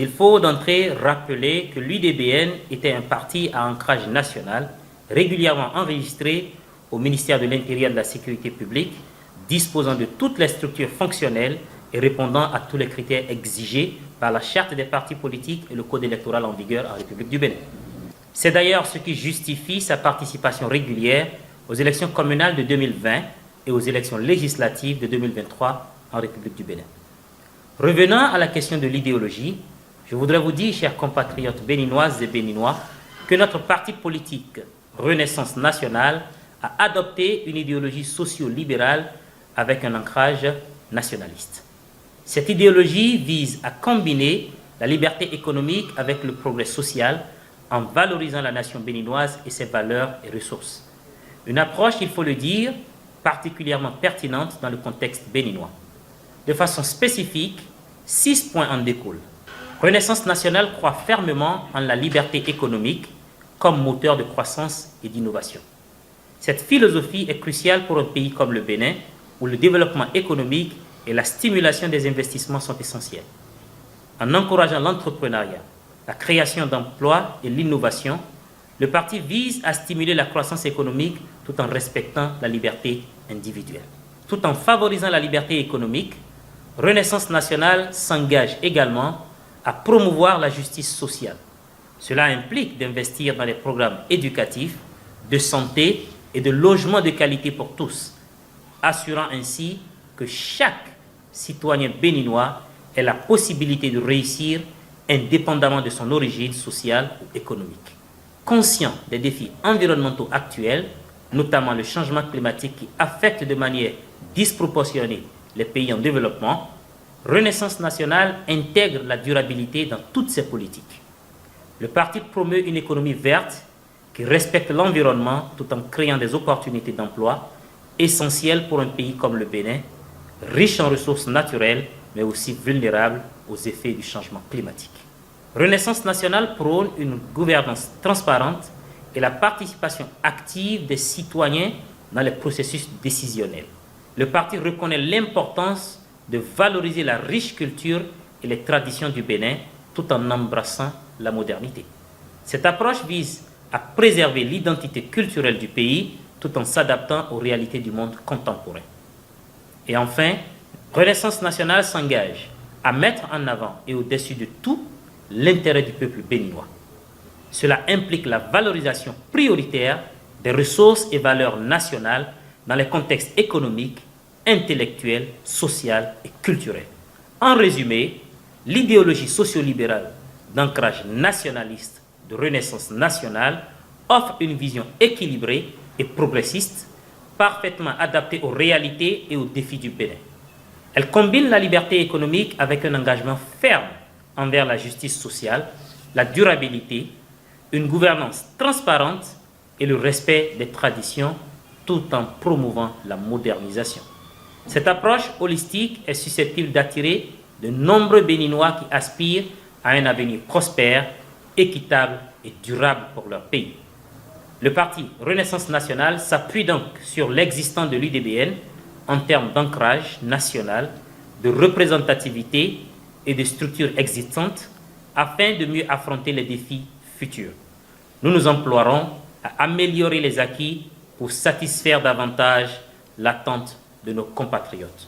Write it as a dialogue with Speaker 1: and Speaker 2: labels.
Speaker 1: Il faut d'entrée rappeler que l'UDBN était un parti à ancrage national, régulièrement enregistré au ministère de l'Intérieur et de la Sécurité publique, disposant de toutes les structures fonctionnelles et répondant à tous les critères exigés par la charte des partis politiques et le code électoral en vigueur en République du Bénin. C'est d'ailleurs ce qui justifie sa participation régulière aux élections communales de 2020 et aux élections législatives de 2023 en République du Bénin. Revenant à la question de l'idéologie, je voudrais vous dire, chers compatriotes béninoises et béninois, que notre parti politique, Renaissance nationale, a adopté une idéologie socio-libérale avec un ancrage nationaliste. Cette idéologie vise à combiner la liberté économique avec le progrès social en valorisant la nation béninoise et ses valeurs et ressources. Une approche, il faut le dire, particulièrement pertinente dans le contexte béninois. De façon spécifique, 6 points en découlent. Renaissance nationale croit fermement en la liberté économique comme moteur de croissance et d'innovation. Cette philosophie est cruciale pour un pays comme le Bénin, où le développement économique et la stimulation des investissements sont essentiels. En encourageant l'entrepreneuriat, la création d'emplois et l'innovation, le parti vise à stimuler la croissance économique tout en respectant la liberté individuelle. Tout en favorisant la liberté économique, Renaissance nationale s'engage également à promouvoir la justice sociale. Cela implique d'investir dans les programmes éducatifs, de santé et de logement de qualité pour tous, assurant ainsi que chaque citoyen béninois ait la possibilité de réussir indépendamment de son origine sociale ou économique. Conscient des défis environnementaux actuels, notamment le changement climatique qui affecte de manière disproportionnée les pays en développement, Renaissance nationale intègre la durabilité dans toutes ses politiques. Le parti promeut une économie verte qui respecte l'environnement tout en créant des opportunités d'emploi essentielles pour un pays comme le Bénin, riche en ressources naturelles mais aussi vulnérable aux effets du changement climatique. Renaissance nationale prône une gouvernance transparente et la participation active des citoyens dans les processus décisionnels. Le parti reconnaît l'importance de valoriser la riche culture et les traditions du Bénin tout en embrassant la modernité. Cette approche vise à préserver l'identité culturelle du pays tout en s'adaptant aux réalités du monde contemporain. Et enfin, Renaissance nationale s'engage à mettre en avant et au-dessus de tout l'intérêt du peuple béninois. Cela implique la valorisation prioritaire des ressources et valeurs nationales dans les contextes économiques, intellectuel, social et culturel. En résumé, l'idéologie socio-libérale d'ancrage nationaliste de Renaissance nationale offre une vision équilibrée et progressiste, parfaitement adaptée aux réalités et aux défis du Bénin. Elle combine la liberté économique avec un engagement ferme envers la justice sociale, la durabilité, une gouvernance transparente et le respect des traditions tout en promouvant la modernisation. Cette approche holistique est susceptible d'attirer de nombreux Béninois qui aspirent à un avenir prospère, équitable et durable pour leur pays. Le parti Renaissance nationale s'appuie donc sur l'existant de l'UDBN en termes d'ancrage national, de représentativité et de structures existantes afin de mieux affronter les défis futurs. Nous nous emploierons à améliorer les acquis pour satisfaire davantage l'attente de nos compatriotes.